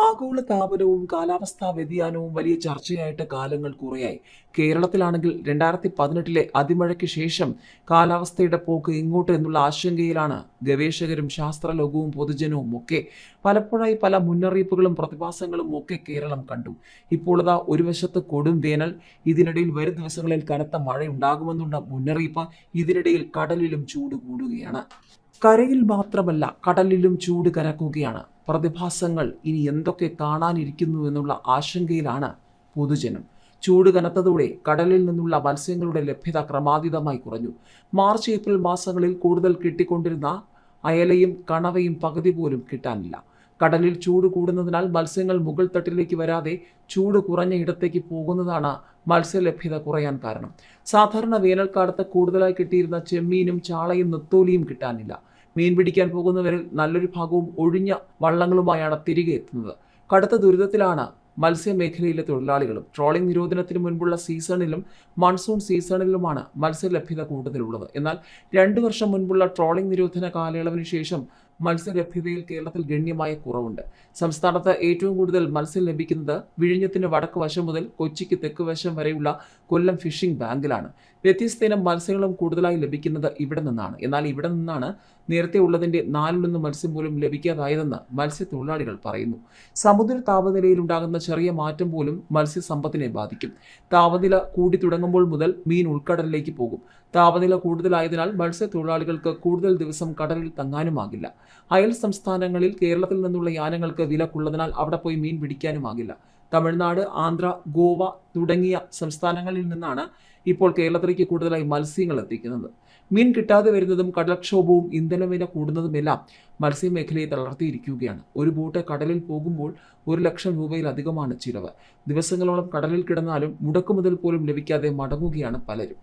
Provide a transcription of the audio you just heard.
ആഗോളതാപനവും കാലാവസ്ഥാ വ്യതിയാനവും വലിയ ചർച്ചയായിട്ട് കാലങ്ങൾ കുറയായി. കേരളത്തിലാണെങ്കിൽ 2018 അതിമഴയ്ക്ക് ശേഷം കാലാവസ്ഥയുടെ പോക്ക് ഇങ്ങോട്ട് എന്നുള്ള ആശങ്കയിലാണ് ഗവേഷകരും ശാസ്ത്രലോകവും പൊതുജനവും ഒക്കെ. പലപ്പോഴായി പല മുന്നറിയിപ്പുകളും പ്രതിഭാസങ്ങളും ഒക്കെ കേരളം കണ്ടു. ഇപ്പോൾ ഇതാ ഒരു വശത്ത് കൊടും വേനൽ, ഇതിനിടയിൽ വരും ദിവസങ്ങളിൽ കനത്ത മഴയുണ്ടാകുമെന്നുള്ള മുന്നറിയിപ്പ്, ഇതിനിടയിൽ കടലിലും ചൂട് കൂടുകയാണ്. കരയിൽ മാത്രമല്ല കടലിലും ചൂട് കനക്കുകയാണ്. പ്രതിഭാസങ്ങൾ ഇനി എന്തൊക്കെ കാണാനിരിക്കുന്നു എന്നുള്ള ആശങ്കയിലാണ് പൊതുജനം. ചൂട് കനത്തതോടെ കടലിൽ നിന്നുള്ള മത്സ്യങ്ങളുടെ ലഭ്യത ക്രമാതീതമായി കുറഞ്ഞു. മാർച്ച് ഏപ്രിൽ മാസങ്ങളിൽ കൂടുതൽ കിട്ടിക്കൊണ്ടിരുന്ന അയലയും കണവയും പകുതി പോലും കിട്ടാനില്ല. കടലിൽ ചൂട് കൂടുന്നതിനാൽ മത്സ്യങ്ങൾ മുകൾ തട്ടിലേക്ക് വരാതെ ചൂട് കുറഞ്ഞ ഇടത്തേക്ക് പോകുന്നതാണ് മത്സ്യലഭ്യത കുറയാൻ കാരണം. സാധാരണ വേനൽക്കാലത്ത് കൂടുതലായി കിട്ടിയിരുന്ന ചെമ്മീനും ചാളയും നെത്തോലിയും കിട്ടാനില്ല. മീൻ പിടിക്കാൻ പോകുന്നവരിൽ നല്ലൊരു ഭാഗവും ഒഴിഞ്ഞ വള്ളങ്ങളുമായാണ് തിരികെ എത്തുന്നത്. കടുത്ത ദുരിതത്തിലാണ് മത്സ്യമേഖലയിലെ തൊഴിലാളികളും. ട്രോളിംഗ് നിരോധനത്തിന് മുൻപുള്ള സീസണിലും മൺസൂൺ സീസണിലുമാണ് മത്സ്യലഭ്യത കൂടുതലുള്ളത്. എന്നാൽ 2 വർഷം മുൻപുള്ള ട്രോളിംഗ് നിരോധന കാലയളവിന് ശേഷം മത്സ്യലഭ്യതയിൽ കേരളത്തിൽ ഗണ്യമായ കുറവുണ്ട്. സംസ്ഥാനത്ത് ഏറ്റവും കൂടുതൽ മത്സ്യം ലഭിക്കുന്നത് വിഴിഞ്ഞത്തിന് വടക്ക് വശം മുതൽ കൊച്ചിക്ക് തെക്ക് വശം വരെയുള്ള കൊല്ലം ഫിഷിംഗ് ബാങ്കിലാണ്. വ്യത്യസ്ത ഇനം മത്സ്യങ്ങളും കൂടുതലായി ലഭിക്കുന്നത് ഇവിടെ നിന്നാണ്. എന്നാൽ ഇവിടെ നിന്നാണ് നേരത്തെ ഉള്ളതിൻ്റെ 4 മത്സ്യം പോലും ലഭിക്കാതായതെന്ന് മത്സ്യത്തൊഴിലാളികൾ പറയുന്നു. സമുദ്ര താപനിലയിൽ ഉണ്ടാകുന്ന ചെറിയ മാറ്റം പോലും മത്സ്യസമ്പത്തിനെ ബാധിക്കും. താപനില കൂടി തുടങ്ങുമ്പോൾ മുതൽ മീൻ ഉൾക്കടലിലേക്ക് പോകും. താപനില കൂടുതലായതിനാൽ മത്സ്യത്തൊഴിലാളികൾക്ക് കൂടുതൽ ദിവസം കടലിൽ തങ്ങാനുമാകില്ല. അയൽ സംസ്ഥാനങ്ങളിൽ കേരളത്തിൽ നിന്നുള്ള യാനങ്ങൾക്ക് വിലക്കുള്ളതിനാൽ അവിടെ പോയി മീൻ പിടിക്കാനുമാകില്ല. തമിഴ്നാട്, ആന്ധ്ര, ഗോവ തുടങ്ങിയ സംസ്ഥാനങ്ങളിൽ നിന്നാണ് ഇപ്പോൾ കേരളത്തിലേക്ക് കൂടുതലായി മത്സ്യങ്ങൾ എത്തിക്കുന്നത്. മീൻ കിട്ടാതെ വരുന്നതും കടൽക്ഷോഭവും ഇന്ധനവില കൂടുന്നതുമെല്ലാം മത്സ്യമേഖലയെ തളർത്തിയിരിക്കുകയാണ്. ഒരു ബോട്ട് കടലിൽ പോകുമ്പോൾ 1 ലക്ഷം രൂപയിലധികമാണ് ചിലവ്. ദിവസങ്ങളോളം കടലിൽ കിടന്നാലും മുടക്കുമുതൽ പോലും ലഭിക്കാതെ മടങ്ങുകയാണ് പലരും.